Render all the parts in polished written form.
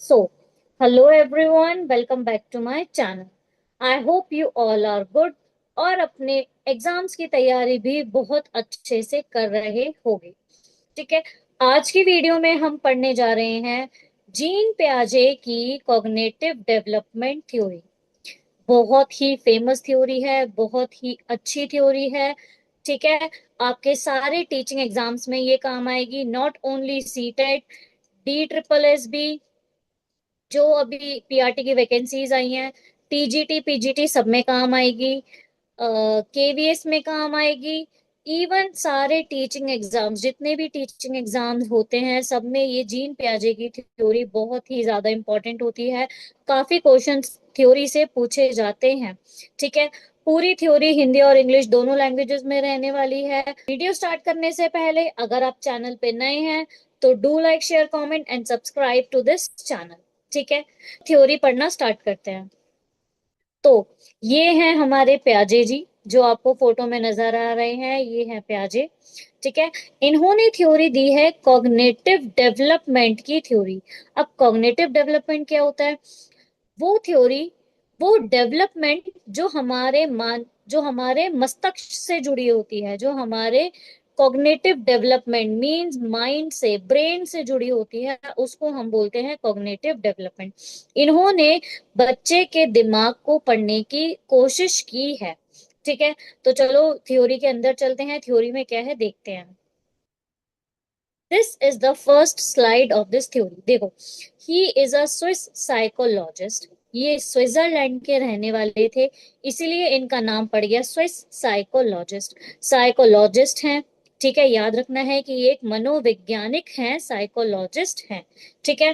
So, hello everyone, welcome back to my channel. I hope you all are good और अपने exams की तैयारी भी बहुत अच्छे से कर रहे होगे। ठीक है, आज की वीडियो में हम पढ़ने जा रहे हैं जीन पियाजे की कॉग्निटिव डेवलपमेंट थ्योरी। बहुत ही फेमस थ्योरी है, बहुत ही अच्छी थ्योरी है। ठीक है, आपके सारे टीचिंग एग्जाम्स में ये काम आएगी, not only C TET, D triple S B, जो अभी पीआरटी की वैकेंसीज आई हैं, टीजीटी पीजीटी सब में काम आएगी, केवीएस में काम आएगी। इवन सारे टीचिंग एग्जाम्स, जितने भी टीचिंग एग्जाम्स होते हैं, सब में ये जीन पियाजे की थ्योरी बहुत ही ज्यादा इंपॉर्टेंट होती है। काफी क्वेश्चंस थ्योरी से पूछे जाते हैं। ठीक है, पूरी थ्योरी हिंदी और इंग्लिश दोनों लैंग्वेजेस में रहने वाली है। वीडियो स्टार्ट करने से पहले अगर आप चैनल पे नए हैं तो do like share comment and subscribe to this channel. ठीक है, थ्योरी पढ़ना स्टार्ट करते हैं। तो ये हैं हमारे प्याजे जी, जो आपको फोटो में नजर आ रहे हैं, ये हैं प्याजे। ठीक है, इन्होंने थ्योरी दी है कॉग्निटिव डेवलपमेंट की थ्योरी। अब कॉग्निटिव डेवलपमेंट क्या होता है? वो थ्योरी, वो डेवलपमेंट जो हमारे मस्तिष्क से जुड़ी होती है, जो हमारे कॉग्निटिव डेवलपमेंट मींस माइंड से, ब्रेन से जुड़ी होती है, उसको हम बोलते हैं कॉग्निटिव डेवलपमेंट। इन्होंने बच्चे के दिमाग को पढ़ने की कोशिश की है। ठीक है, तो चलो थ्योरी के अंदर चलते हैं, थ्योरी में क्या है देखते हैं। This is the first slide of this theory. देखो, he is a Swiss psychologist. ये स्विट्जरलैंड के रहने वाले थे, इसीलिए इनका नाम पड़ गया स्विस साइकोलॉजिस्ट। साइकोलॉजिस्ट हैं। ठीक है, याद रखना है कि ये एक मनोवैज्ञानिक हैं, साइकोलॉजिस्ट हैं। ठीक है,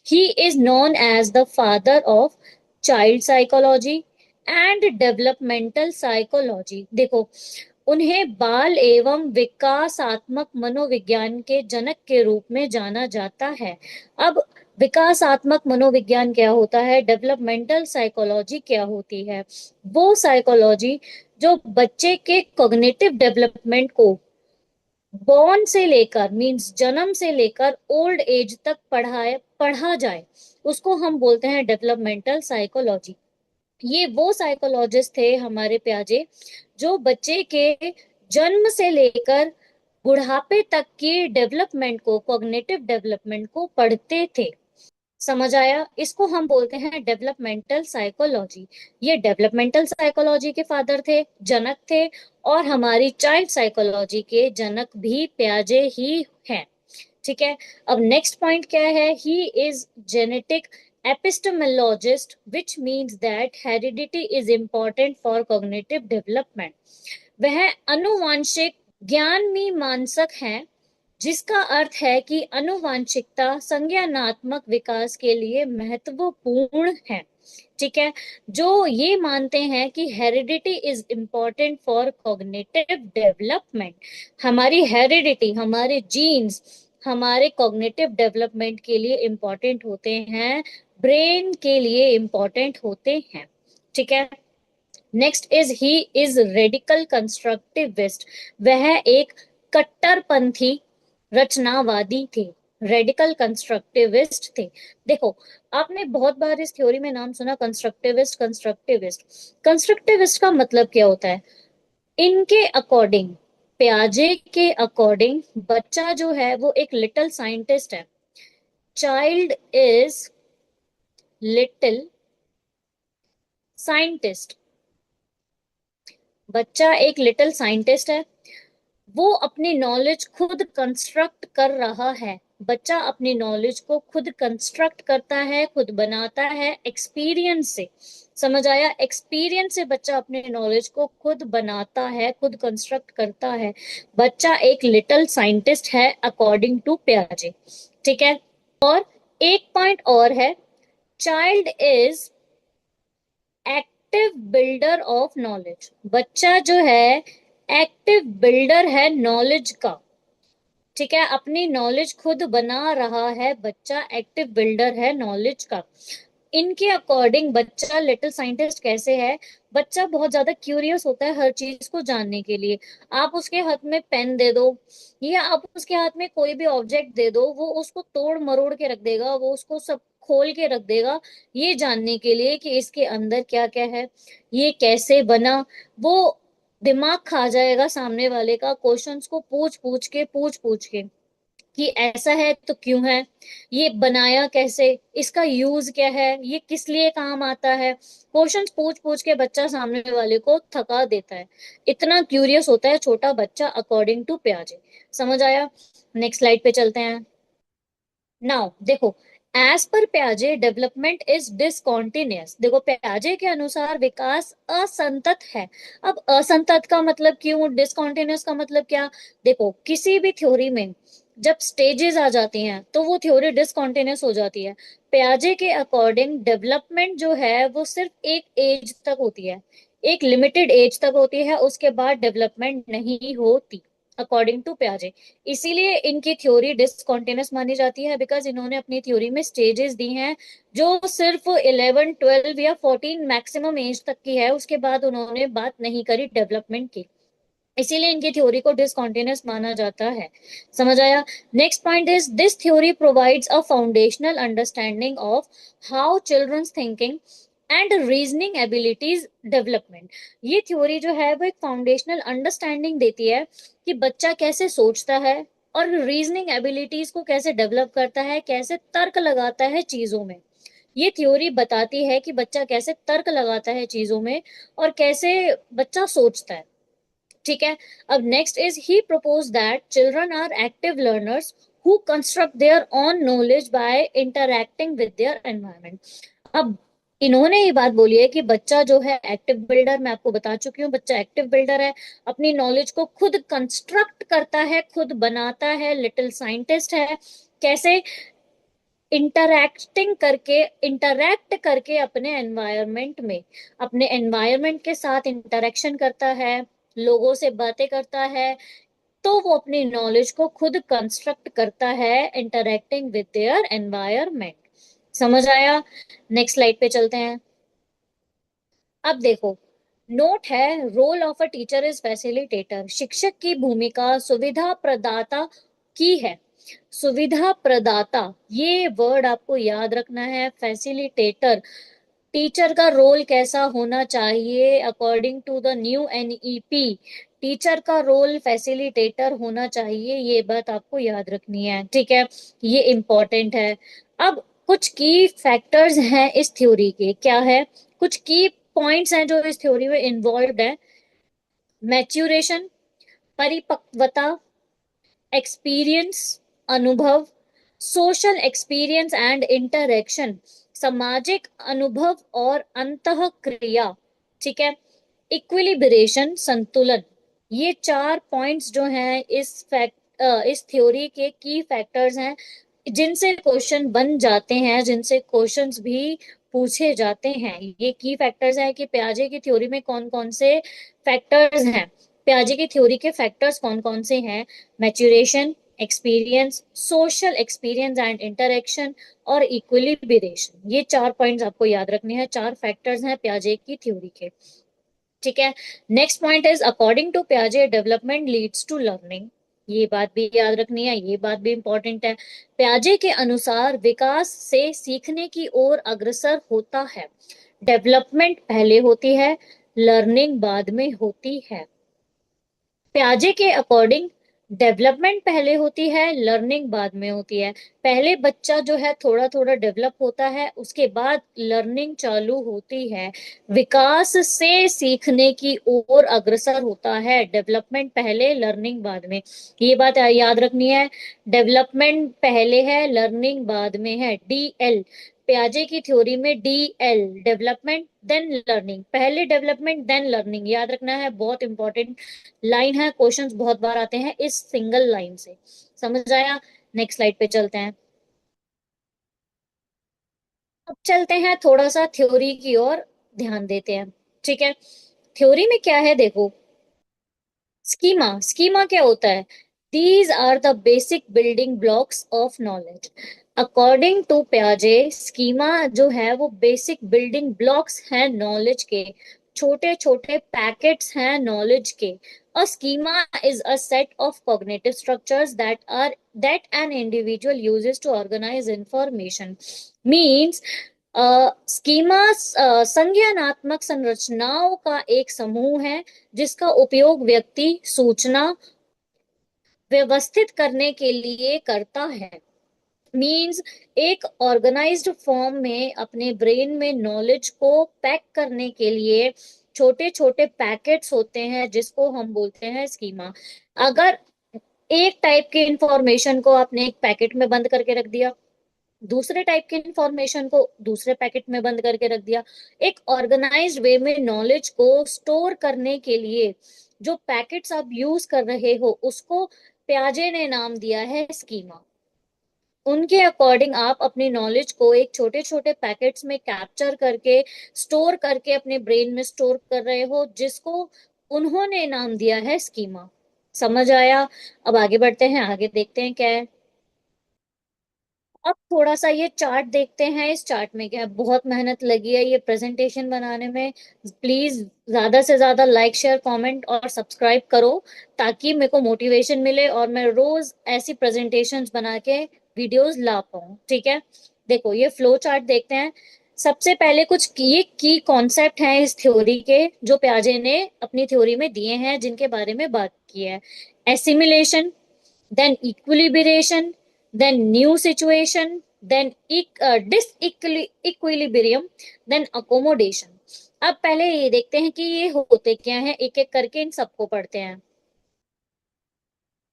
he is known as the father of child psychology and developmental psychology. देखो, उन्हें बाल एवं विकासात्मक मनोविज्ञान के जनक के रूप में जाना जाता है। अब विकासात्मक मनोविज्ञान क्या होता है, डेवलपमेंटल साइकोलॉजी क्या होती है? वो साइकोलॉजी जो बच्चे के कॉग्निटिव डेवलपमेंट को बॉर्न से लेकर, मींस जन्म से लेकर ओल्ड एज तक पढ़ा जाए, उसको हम बोलते हैं डेवलपमेंटल साइकोलॉजी। ये वो साइकोलॉजिस्ट थे हमारे प्याजे, जो बच्चे के जन्म से लेकर बुढ़ापे तक की डेवलपमेंट को, कॉग्निटिव डेवलपमेंट को पढ़ते थे। समझ आया? इसको हम बोलते हैं डेवलपमेंटल साइकोलॉजी। ये डेवलपमेंटल साइकोलॉजी के फादर थे, जनक थे, और हमारी चाइल्ड साइकोलॉजी के जनक भी प्याजे ही हैं। ठीक है, अब नेक्स्ट पॉइंट क्या है? He is genetic epistemologist, which means that heredity is important for cognitive development. वह अनुवांशिक ज्ञान मीमांसक हैं, जिसका अर्थ है कि अनुवांशिकता संज्ञानात्मक विकास के लिए महत्वपूर्ण है। ठीक है, जो ये मानते हैं कि heredity is important for cognitive development. हमारी हेरिडिटी, हमारे जीन्स हमारे कॉग्निटिव डेवलपमेंट के लिए इम्पोर्टेंट होते हैं, ब्रेन के लिए इम्पोर्टेंट होते हैं। ठीक है, next is he is radical constructivist. वह एक कट्टरपंथी रचनावादी थे, रेडिकल कंस्ट्रक्टिविस्ट थे। देखो, आपने बहुत बार इस थ्योरी में नाम सुना, कंस्ट्रक्टिविस्ट कंस्ट्रक्टिविस्ट। कंस्ट्रक्टिविस्ट का मतलब क्या होता है? इनके अकॉर्डिंग, प्याजे के अकॉर्डिंग, बच्चा जो है वो एक लिटिल साइंटिस्ट है। Child is little scientist. बच्चा एक लिटिल साइंटिस्ट है, वो अपनी नॉलेज खुद कंस्ट्रक्ट कर रहा है। बच्चा अपनी नॉलेज को खुद कंस्ट्रक्ट करता है, खुद बनाता है एक्सपीरियंस से। समझ आया? एक्सपीरियंस से बच्चा अपने नॉलेज को खुद बनाता है, खुद कंस्ट्रक्ट करता है। बच्चा एक लिटिल साइंटिस्ट है अकॉर्डिंग टू पियाजे। ठीक है, और एक पॉइंट और है, child is active builder of knowledge. बच्चा जो है एक्टिव बिल्डर है नॉलेज का। ठीक है, अपनी नॉलेज खुद बना रहा है, बच्चा एक्टिव बिल्डर है नॉलेज का। इनके अकॉर्डिंग बच्चा लिटिल साइंटिस्ट कैसे है? बच्चा बहुत ज्यादा क्यूरियस होता है हर चीज को जानने के लिए। आप उसके हाथ में पेन दे दो या आप उसके हाथ में कोई भी ऑब्जेक्ट दे दो, वो उसको तोड़ मरोड़ के रख देगा, वो उसको सब खोल के रख देगा, ये जानने के लिए कि इसके अंदर क्या क्या है, ये कैसे बना। वो दिमाग खा जाएगा सामने वाले का, क्वेश्चंस को पूछ पूछ के कि ऐसा है तो क्यों है, ये बनाया कैसे, इसका यूज क्या है, ये किस लिए काम आता है। क्वेश्चंस पूछ पूछ के बच्चा सामने वाले को थका देता है। इतना क्यूरियस होता है छोटा बच्चा, अकॉर्डिंग टू पियाजे। समझ आया? नेक्स्ट स्लाइड पे चलते हैं। नाउ देखो, as per प्याजे development is discontinuous. देखो प्याजे के अनुसार विकास असंतत है। अब असंतत का मतलब क्यों, डिसकॉन्टिन्यूअस का मतलब क्या? देखो किसी भी थ्योरी में जब स्टेजेस आ जाती हैं तो वो थ्योरी डिसकॉन्टिन्यूअस हो जाती है। प्याजे के अकॉर्डिंग डेवलपमेंट जो है वो सिर्फ एक एज तक होती है, एक लिमिटेड एज तक होती है, उसके बाद डेवलपमेंट नहीं होती, अकॉर्डिंग टू प्याजे। इसीलिए इनकी थ्योरी डिसकॉन्टिन्यूअस मानी जाती है, बिकॉज इन्होंने अपनी थ्योरी में स्टेजेस दी हैं जो सिर्फ 11 12 या 14 मैक्सिमम एज तक की है, उसके बाद उन्होंने बात नहीं करी डेवलपमेंट की। इसीलिए इनकी थ्योरी को डिसकॉन्टिन्यूअस माना जाता है। समझ आया? Next point is this theory provides a foundational understanding of how children's thinking and reasoning abilities development. ये थ्योरी जो है वो एक फाउंडेशनल अंडरस्टैंडिंग देती है कि बच्चा कैसे सोचता है और रीजनिंग एबिलिटीज को कैसे डेवलप करता है, कैसे तर्क लगाता है चीजों में। ये थ्योरी बताती है कि बच्चा कैसे तर्क लगाता है चीजों में और कैसे बच्चा सोचता है। ठीक है। अब next is he propose that children are active learners who construct their own knowledge by interacting with their environment. अब इन्होंने ये बात बोली है कि बच्चा जो है एक्टिव बिल्डर, मैं आपको बता चुकी हूँ बच्चा एक्टिव बिल्डर है, अपनी नॉलेज को खुद कंस्ट्रक्ट करता है, खुद बनाता है, लिटिल साइंटिस्ट है। कैसे? इंटरैक्ट करके अपने एनवायरनमेंट में, अपने एनवायरनमेंट के साथ इंटरेक्शन करता है, लोगों से बातें करता है, तो वो अपनी नॉलेज को खुद कंस्ट्रक्ट करता है, इंटरेक्टिंग विद देयर एनवायरनमेंट। समझ आया? नेक्स्ट स्लाइड पे चलते हैं। अब देखो, नोट है role of a teacher is facilitator. शिक्षक की भूमिका सुविधा प्रदाता की है। सुविधा प्रदाता, ये वर्ड आपको याद रखना है, फैसिलिटेटर। टीचर का रोल कैसा होना चाहिए according to the new NEP? Teacher का रोल फैसिलिटेटर होना चाहिए, ये बात आपको याद रखनी है। ठीक है, ये इंपॉर्टेंट है। अब कुछ की फैक्टर्स हैं इस थ्योरी के, क्या है? कुछ की पॉइंट्स हैं जो इस थ्योरी में इन्वॉल्व है। मैच्यूरेशन, परिपक्वता, एक्सपीरियंस, अनुभव, सोशल एक्सपीरियंस एंड इंटरेक्शन, सामाजिक अनुभव और अंतः क्रिया। ठीक है। इक्विलिब्रेशन, संतुलन। ये चार पॉइंट्स जो हैं इस थ्योरी के की फैक्टर्स हैं, जिनसे क्वेश्चन बन जाते हैं, जिनसे क्वेश्चंस भी पूछे जाते हैं। ये की फैक्टर्स है कि प्याजे की थ्योरी में कौन कौन से फैक्टर्स हैं। प्याजे की थ्योरी के फैक्टर्स कौन कौन से हैं? Maturation, experience, social experience and interaction और इक्विलिब्रेशन। ये चार पॉइंट्स आपको याद रखने हैं, चार फैक्टर्स हैं प्याजे की थ्योरी के। ठीक है। Next point is according to प्याजे डेवलपमेंट लीड्स टू लर्निंग। ये बात भी याद रखनी है, ये बात भी इंपॉर्टेंट है। प्याजे के अनुसार विकास से सीखने की ओर अग्रसर होता है। डेवलपमेंट पहले होती है, लर्निंग बाद में होती है। प्याजे के अकॉर्डिंग डेवलपमेंट पहले होती है, लर्निंग बाद में होती है। पहले बच्चा जो है थोड़ा थोड़ा डेवलप होता है, उसके बाद लर्निंग चालू होती है। विकास से सीखने की ओर अग्रसर होता है, डेवलपमेंट पहले, लर्निंग बाद में। ये बात याद रखनी है, डेवलपमेंट पहले है, लर्निंग बाद में है। डीएल, प्याजे की थ्योरी में डीएल, डेवलपमेंट देन लर्निंग, पहले डेवलपमेंट देन लर्निंग, याद रखना है, बहुत इंपॉर्टेंट लाइन है, क्वेश्चंस बहुत बार आते हैं इस सिंगल लाइन से। समझ आया? नेक्स्ट स्लाइड पे चलते हैं। अब चलते हैं थोड़ा सा थ्योरी की ओर, ध्यान देते हैं। ठीक है। थ्योरी में क्या है देखो, स्कीमा। स्कीमा क्या होता है? These are the basic building blocks of knowledge. According to प्याजे, स्कीमा जो है वो बेसिक बिल्डिंग ब्लॉक्स हैं नॉलेज के। छोटे छोटे पैकेट्स हैं नॉलेज के। A schema is a set of cognitive structures that an individual uses to organise information. Means schema संज्ञानात्मक संरचनाओं का एक समूह है जिसका उपयोग व्यक्ति सूचना व्यवस्थित करने के लिए करता है। मीन्स एक ऑर्गेनाइज्ड फॉर्म में अपने ब्रेन में नॉलेज को पैक करने के लिए छोटे छोटे पैकेट्स होते हैं जिसको हम बोलते हैं स्कीमा। अगर एक टाइप के इंफॉर्मेशन को आपने एक पैकेट में बंद करके रख दिया, दूसरे टाइप के इंफॉर्मेशन को दूसरे पैकेट में बंद करके रख दिया, एक ऑर्गेनाइज्ड वे में नॉलेज को स्टोर करने के लिए जो पैकेट्स आप यूज कर रहे हो उसको प्याजे ने नाम दिया है स्कीमा। उनके अकॉर्डिंग आप अपनी नॉलेज को एक छोटे छोटे पैकेट्स में कैप्चर करके स्टोर करके अपने ब्रेन में स्टोर कर रहे हो जिसको उन्होंने नाम दिया है स्कीमा। समझ आया? अब आगे बढ़ते हैं, आगे देखते हैं क्या है। अब थोड़ा सा ये चार्ट देखते हैं। इस चार्ट में क्या है, बहुत मेहनत लगी है ये प्रेजेंटेशन बनाने में। प्लीज ज्यादा से ज्यादा लाइक शेयर कमेंट और सब्सक्राइब करो ताकि मेरे को मोटिवेशन मिले और मैं रोज ऐसी प्रेजेंटेशंस बना के वीडियोस ला पाऊँ। ठीक है, देखो ये फ्लो चार्ट देखते हैं। सबसे पहले कुछ की कॉन्सेप्ट हैं इस थ्योरी के जो प्याजे ने अपनी थ्योरी में दिए हैं जिनके बारे में बात की है। Assimilation, then equilibration, then new situation, then disequilibrium, then accommodation। अब पहले ये देखते हैं कि ये होते क्या हैं, एक एक करके इन सबको पढ़ते हैं।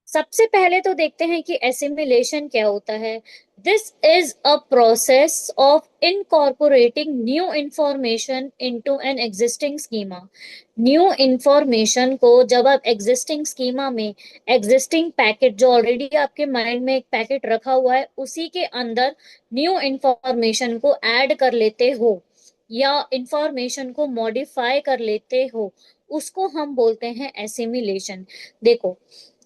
सबसे पहले तो देखते हैं कि एसिमिलेशन क्या होता है। This is a process of incorporating new information into an existing schema. New information को जब आप एग्जिस्टिंग स्कीमा में, एग्जिस्टिंग पैकेट जो ऑलरेडी आपके माइंड में एक पैकेट रखा हुआ है उसी के अंदर न्यू इंफॉर्मेशन को ऐड कर लेते हो या इंफॉर्मेशन को मॉडिफाई कर लेते हो, उसको हम बोलते हैं एसिमिलेशन। देखो,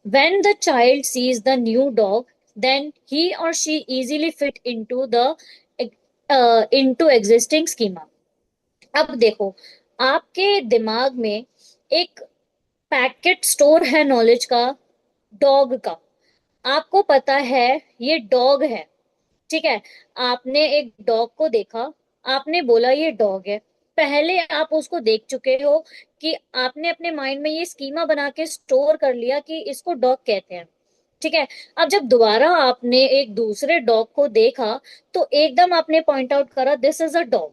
when the child sees the new dog, then he or she easily fit into the into existing schema। अब देखो, आपके दिमाग में एक पैकेट स्टोर है नॉलेज का, डॉग का। आपको पता है ये डॉग है, ठीक है। आपने एक डॉग को देखा, आपने बोला ये डॉग है। पहले आप उसको देख चुके हो कि आपने अपने माइंड में ये स्कीमा बना के स्टोर कर लिया कि इसको डॉग कहते हैं, ठीक है। अब जब दोबारा आपने एक दूसरे डॉग को देखा तो एकदम आपने पॉइंट आउट करा दिस इज अ डॉग,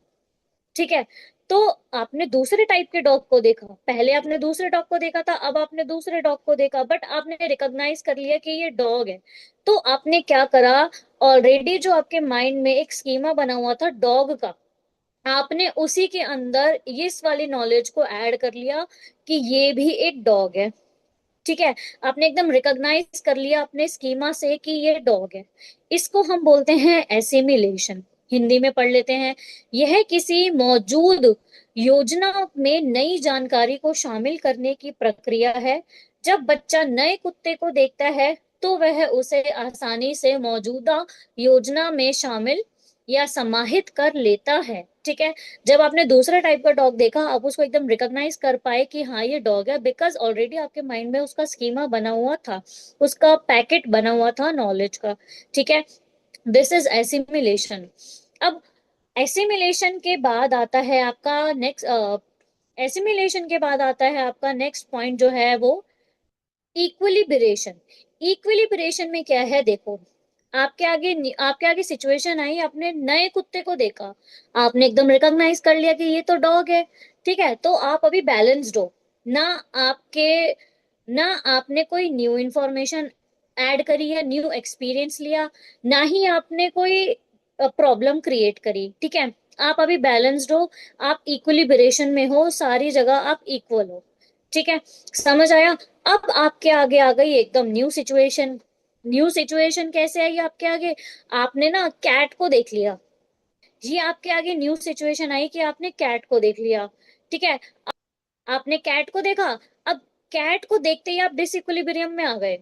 ठीक है। तो आपने दूसरे टाइप के डॉग को देखा, पहले आपने दूसरे डॉग को देखा था, अब आपने दूसरे डॉग को देखा, बट आपने रिकॉग्नाइज कर लिया कि ये डॉग है। तो आपने क्या करा, ऑलरेडी जो आपके माइंड में एक स्कीमा बना हुआ था डॉग का, आपने उसी के अंदर इस वाली नॉलेज को ऐड कर लिया कि ये भी एक डॉग है, ठीक है। आपने एकदम रिकॉग्नाइज कर लिया अपने स्कीमा से कि ये डॉग है। इसको हम बोलते हैं एसिमिलेशन। हिंदी में पढ़ लेते हैं। यह किसी मौजूद योजना में नई जानकारी को शामिल करने की प्रक्रिया है। जब बच्चा नए कुत्ते को देखता है तो वह उसे आसानी से मौजूदा योजना में शामिल या समाहित कर लेता है, ठीक है। जब आपने दूसरा टाइप का डॉग देखा, आप उसको एकदम रिकॉग्नाइज कर पाए कि हाँ ये डॉग है, बिकॉज ऑलरेडी आपके माइंड में उसका स्कीमा बना हुआ था, उसका पैकेट बना हुआ था नॉलेज का, ठीक है। This is assimilation. अब एसिमिलेशन के बाद आता है आपका नेक्स्ट एसिमिलेशन के बाद आता है आपका नेक्स्ट पॉइंट जो है वो इक्विलिब्रेशन। इक्विलिब्रेशन में क्या है, देखो, आपके आगे सिचुएशन आई, आपने नए कुत्ते को देखा, आपने एकदम रिकॉग्नाइज कर लिया कि ये तो डॉग है, ठीक है। तो आप अभी बैलेंस्ड हो ना, आपके ना आपने कोई न्यू इंफॉर्मेशन ऐड करी या न्यू एक्सपीरियंस लिया, ना ही आपने कोई प्रॉब्लम क्रिएट करी, ठीक है। आप अभी बैलेंस्ड हो, आप इक्विलिब्रेशन में हो, सारी जगह आप इक्वल हो, ठीक है। समझ आया? अब आपके आगे आ गई एकदम न्यू सिचुएशन। न्यू सिचुएशन कैसे आई आपके आगे, आपने ना कैट को देख लिया। जी, आपके आगे न्यू सिचुएशन आई कि आपने कैट को देख लिया, ठीक है। आपने कैट को देखा। अब कैट को देखते ही आप डिसइक्विलिब्रियम में आ गए।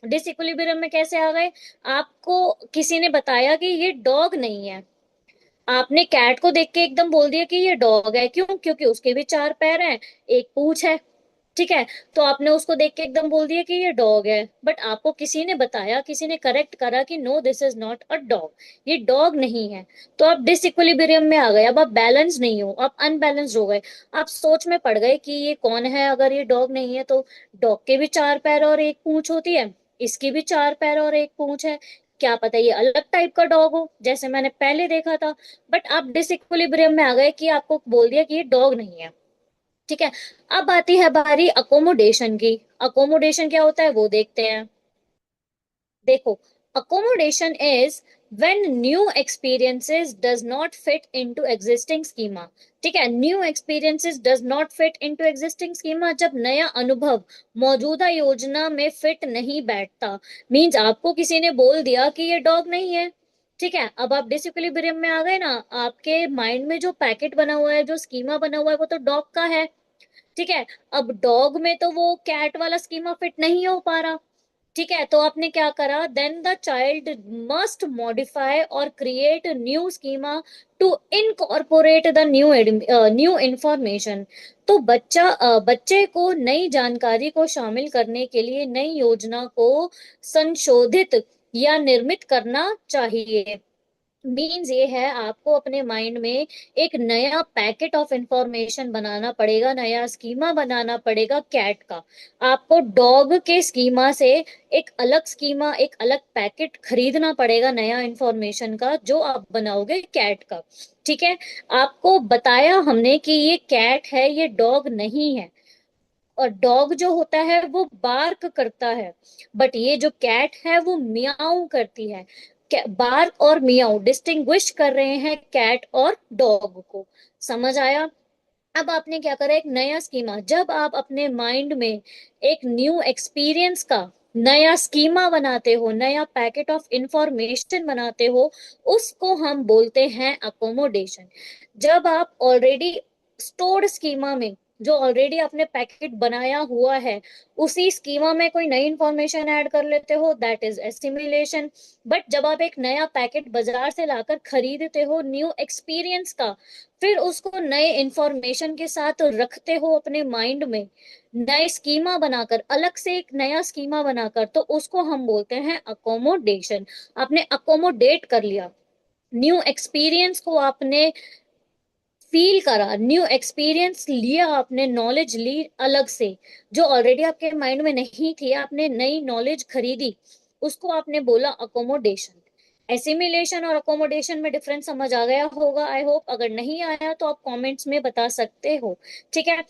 डिसइक्विलिब्रियम में कैसे आ गए, आपको किसी ने बताया कि ये डॉग नहीं है, आपने कैट को देख के एकदम बोल दिया कि ये डॉग है, क्यों? क्योंकि उसके भी चार पैर हैं, एक पूंछ है। ठीक है, तो आपने उसको देख के एकदम बोल दिया कि ये डॉग है, बट आपको किसी ने बताया, किसी ने करेक्ट करा कि no, this is not a dog, ये डॉग नहीं है। तो आप डिसइक्विलिब्रियम में आ गए, अब आप बैलेंस नहीं हो, आप अनबैलेंस्ड हो गए। आप सोच में पड़ गए कि ये कौन है, अगर ये डॉग नहीं है तो डॉग के भी चार पैर और एक पूंछ होती है, इसकी भी चार पैर और एक पूंछ है, क्या पता ये अलग टाइप का डॉग हो जैसे मैंने पहले देखा था। बट आप डिसइक्विलिब्रियम में आ गए कि आपको बोल दिया कि ये डॉग नहीं है। ठीक है, अब आती है बारी अकोमोडेशन की। अकोमोडेशन क्या होता है वो देखते हैं। देखो, accommodation is when new experiences does not fit into existing schema। ठीक है, new experiences does not fit into existing schema, जब नया अनुभव मौजूदा योजना में फिट नहीं बैठता। मींस आपको किसी ने बोल दिया कि ये डॉग नहीं है। ठीक है, अब आप डिसिक्विलिब्रियम में आ गए ना, आपके माइंड में जो पैकेट बना हुआ है, जो स्कीमा बना हुआ है, वो तो डॉग का है। ठीक है, अब डॉग में तो वो कैट वाला स्कीमा फिट नहीं हो पा रहा। ठीक है, तो आपने क्या करा, then the child must modify और create new schema to incorporate the new information. तो बच्चे को नई जानकारी को शामिल करने के लिए नई योजना को संशोधित या निर्मित करना चाहिए। मीन्स ये है, आपको अपने माइंड में एक नया पैकेट ऑफ इंफॉर्मेशन बनाना पड़ेगा, नया स्कीमा बनाना पड़ेगा कैट का। आपको डॉग के स्कीमा से एक अलग स्कीमा, एक अलग पैकेट खरीदना पड़ेगा नया इंफॉर्मेशन का, जो आप बनाओगे कैट का। ठीक है, आपको बताया हमने कि ये कैट है, ये डॉग नहीं है। और डॉग जो होता है वो बार्क करता है, बट ये जो कैट है वो मियाऊ करती है। बार्क और मियाऊ डिस्टिंग्विश कर रहे हैं कैट और डॉग को। समझ आया? अब आपने क्या करा, एक नया स्कीमा, जब आप अपने माइंड में एक न्यू एक्सपीरियंस का नया स्कीमा बनाते हो, नया पैकेट ऑफ इंफॉर्मेशन बनाते हो, उसको हम बोलते हैं अकोमोडेशन। जब आप ऑलरेडी स्टोर्ड स्कीमा में, जो ऑलरेडी आपने पैकेट बनाया हुआ है, उसी स्कीमा में कोई नई इंफॉर्मेशन ऐड कर लेते हो, दैट इज एसिमिलेशन। बट जब आप एक नया पैकेट बाजार से लाकर खरीदते हो न्यू एक्सपीरियंस का, फिर उसको नए इंफॉर्मेशन के साथ रखते हो अपने माइंड में, नए स्कीमा बनाकर, अलग से एक नया स्कीमा बनाकर, तो उसको हम बोलते हैं अकोमोडेशन। आपने अकोमोडेट कर लिया, न्यू एक्सपीरियंस को आपने फील करा, न्यू एक्सपीरियंस लिया, आपने नॉलेज ली अलग से, जो ऑलरेडी आपके माइंड में नहीं थी, आपने नई नॉलेज खरीदी, उसको आपने बोला अकोमोडेशन। एसिमिलेशन और अकोमोडेशन में डिफरेंस समझ आ गया होगा आई होप। अगर नहीं आया तो आप कमेंट्स में बता सकते हो। ठीक है,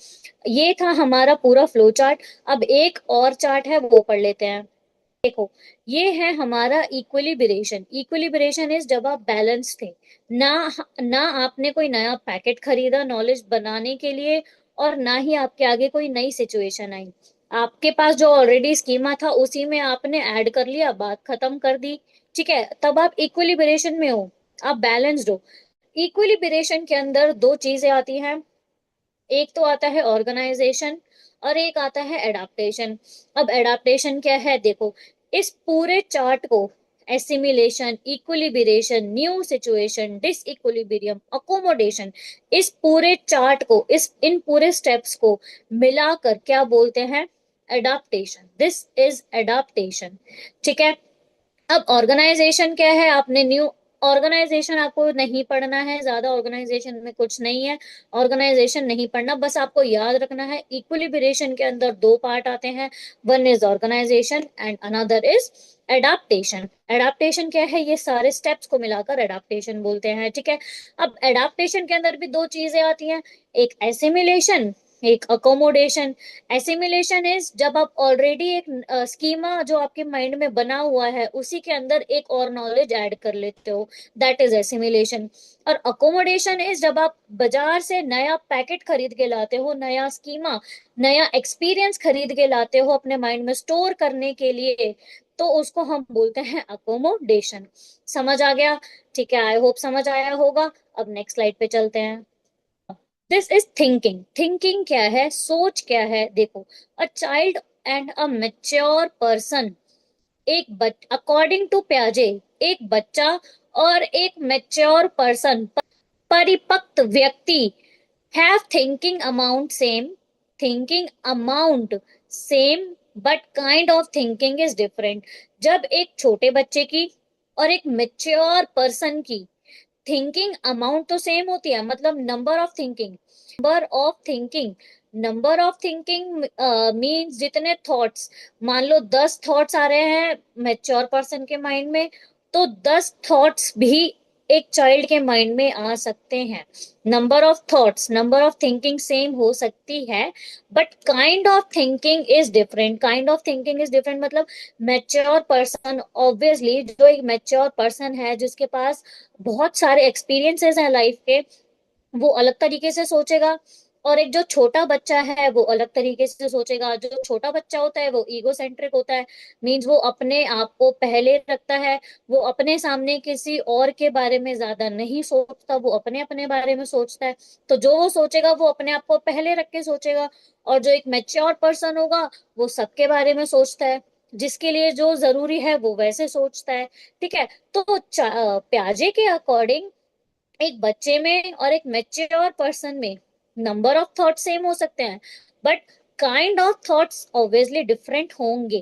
ये था हमारा पूरा फ्लो चार्ट। अब एक और चार्ट है वो पढ़ लेते हैं। देखो, ये है हमारा इक्विलिब्रेशन। इक्विलिब्रेशन इज जब आप बैलेंस थे, ना ना आपने कोई नया पैकेट खरीदा नॉलेज बनाने के लिए, और ना ही आपके आगे कोई नई सिचुएशन आई। आपके पास जो ऑलरेडी स्कीमा था उसी में आपने ऐड कर लिया, बात खत्म कर दी। ठीक है, तब आप इक्विलिब्रेशन में हो, आप बैलेंस्ड हो। इक्विलिब्रेशन के अंदर दो चीजें आती हैं, एक तो आता है ऑर्गेनाइजेशन और एक आता है एडाप्टेशन। अब एडाप्टेशन क्या है, देखो, इस पूरे चार्ट को assimilation, equilibration, new situation, disequilibrium, accommodation, इस पूरे चार्ट को, इस इन पूरे स्टेप्स को मिलाकर क्या बोलते हैं, एडाप्टेशन। This is adaptation. ठीक है, अब ऑर्गेनाइजेशन क्या है, आपने न्यू ऑर्गेनाइजेशन आपको नहीं पढ़ना है ज्यादा, ऑर्गेनाइजेशन में कुछ नहीं है, ऑर्गेनाइजेशन नहीं पढ़ना, बस आपको याद रखना है इक्विलिब्रेशन के अंदर दो पार्ट आते हैं, one is organisation and another is adaptation. Adaptation क्या है, ये सारे स्टेप्स को मिलाकर एडाप्टेशन बोलते हैं। ठीक है, अब एडाप्टेशन के अंदर भी दो चीजें आती हैं, एक एसिमिलेशन, एक अकोमोडेशन। एसिमिलेशन इज जब आप ऑलरेडी एक स्कीमा जो आपके माइंड में बना हुआ है उसी के अंदर एक और नॉलेज ऐड कर लेते हो, दैट इज एसिमिलेशन। और अकोमोडेशन इज जब आप बाजार से नया पैकेट खरीद के लाते हो, नया स्कीमा, नया एक्सपीरियंस खरीद के लाते हो अपने माइंड में स्टोर करने के लिए, तो उसको हम बोलते हैं अकोमोडेशन। समझ आ गया? ठीक है, आई होप समझ आया होगा। अब नेक्स्ट स्लाइड पे चलते हैं। This is thinking. थिंकिंग क्या है, सोच क्या है, देखो, a child and a mature person, एक अकॉर्डिंग टू प्याजे, एक बच्चा और एक मैच्योर पर्सन, परिपक्व व्यक्ति, have thinking amount same, but kind of thinking is different. जब एक छोटे बच्चे की और एक मेच्योर पर्सन की थिंकिंग अमाउंट तो सेम होती है, मतलब नंबर ऑफ थिंकिंग मीन्स जितने थॉट्स, मान लो 10 थॉट्स आ रहे हैं मेच्योर पर्सन के माइंड में, तो 10 थॉट्स भी एक चाइल्ड के माइंड में आ सकते हैं। नंबर ऑफ थिंकिंग सेम हो सकती है, but kind of thinking is different मतलब मैच्योर पर्सन, ऑब्वियसली जो एक मैच्योर पर्सन है जिसके पास बहुत सारे एक्सपीरियंसेस हैं लाइफ के, वो अलग तरीके से सोचेगा। और एक जो छोटा बच्चा है वो अलग तरीके से सोचेगा। जो छोटा बच्चा होता है वो ईगो सेंट्रिक होता है, मीन्स वो अपने आप को पहले रखता है, वो अपने सामने किसी और के बारे में ज्यादा नहीं सोचता, वो अपने अपने बारे में सोचता है। तो जो वो सोचेगा वो अपने आप को पहले रख के सोचेगा। और जो एक मैच्योर पर्सन होगा वो सबके बारे में सोचता है, जिसके लिए जो जरूरी है वो वैसे सोचता है। ठीक है। तो प्याजे के अकॉर्डिंग एक बच्चे में और एक मैच्योर पर्सन में नंबर ऑफ थॉट सेम हो सकते हैं, but kind of thoughts obviously different होंगे।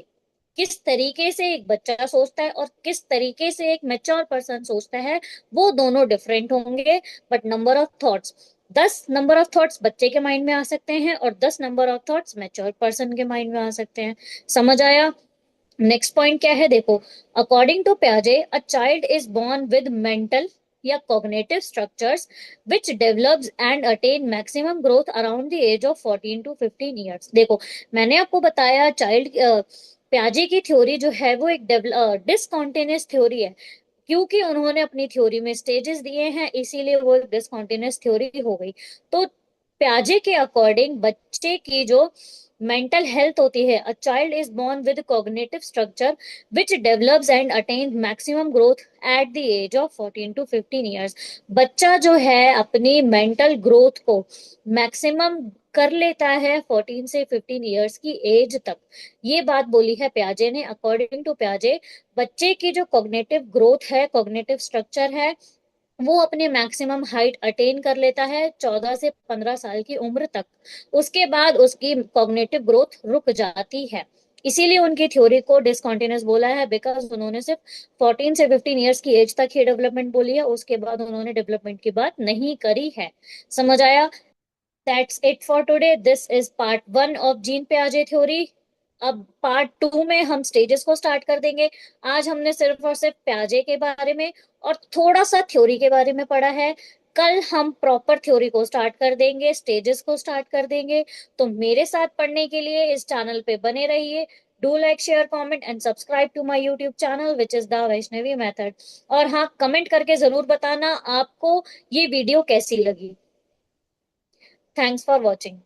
किस तरीके से एक बच्चा सोचता है और किस तरीके से एक मैच्योर पर्सन सोचता है, वो दोनों डिफरेंट होंगे। बट नंबर ऑफ थॉट्स बच्चे के माइंड में आ सकते हैं और 10 number of thoughts mature person के माइंड में आ सकते हैं। समझ आया? नेक्स्ट पॉइंट क्या है, देखो। अकॉर्डिंग टू प्याजे, a child is born with mental या cognitive structures which develops and attain maximum growth around the age of 14 to 15 years. देखो, मैंने आपको बताया चाइल्ड प्याजे की थ्योरी जो है वो एक डिसकॉन्टिन्यूस थ्योरी है, क्योंकि उन्होंने अपनी थ्योरी में स्टेजेस दिए हैं, इसीलिए वो एक डिसकॉन्टिन्यूस थ्योरी हो गई। तो प्याजे के अकॉर्डिंग बच्चे की जो मेंटल हेल्थ होती है, a child is born with cognitive structure which develops and attain maximum growth at the age of 14 to 15 years. बच्चा जो है अपनी मेंटल ग्रोथ को मैक्सिमम कर लेता है 14 से 15 ईयर्स की एज तक। ये बात बोली है प्याजे ने। अकॉर्डिंग टू प्याजे, बच्चे की जो कॉग्निटिव ग्रोथ है, कॉग्निटिव स्ट्रक्चर है, वो अपने मैक्सिमम हाइट अटेन कर लेता है 14 से 15 साल की उम्र तक। उसके बाद उसकी कॉग्निटिव ग्रोथ रुक जाती है। इसीलिए उनकी थ्योरी को डिसकॉन्टिन्यूस बोला है, बिकॉज उन्होंने सिर्फ 14 से 15 ईयर्स की एज तक ही डेवलपमेंट बोली है, उसके बाद उन्होंने डेवलपमेंट की बात नहीं करी है। समझ आया? That's it for today. This is part 1 of Jean पियाजे थ्योरी। अब पार्ट 2 में हम स्टेजेस को स्टार्ट कर देंगे। आज हमने सिर्फ और सिर्फ प्याजे के बारे में और थोड़ा सा थ्योरी के बारे में पढ़ा है। कल हम प्रॉपर थ्योरी को स्टार्ट कर देंगे, स्टेजेस को स्टार्ट कर देंगे। तो मेरे साथ पढ़ने के लिए इस चैनल पे बने रहिए। Do like, share, comment and subscribe to my YouTube channel which is the Vaishnavi method. और हाँ, कमेंट करके जरूर बताना आपको ये वीडियो कैसी लगी। Thanks for watching.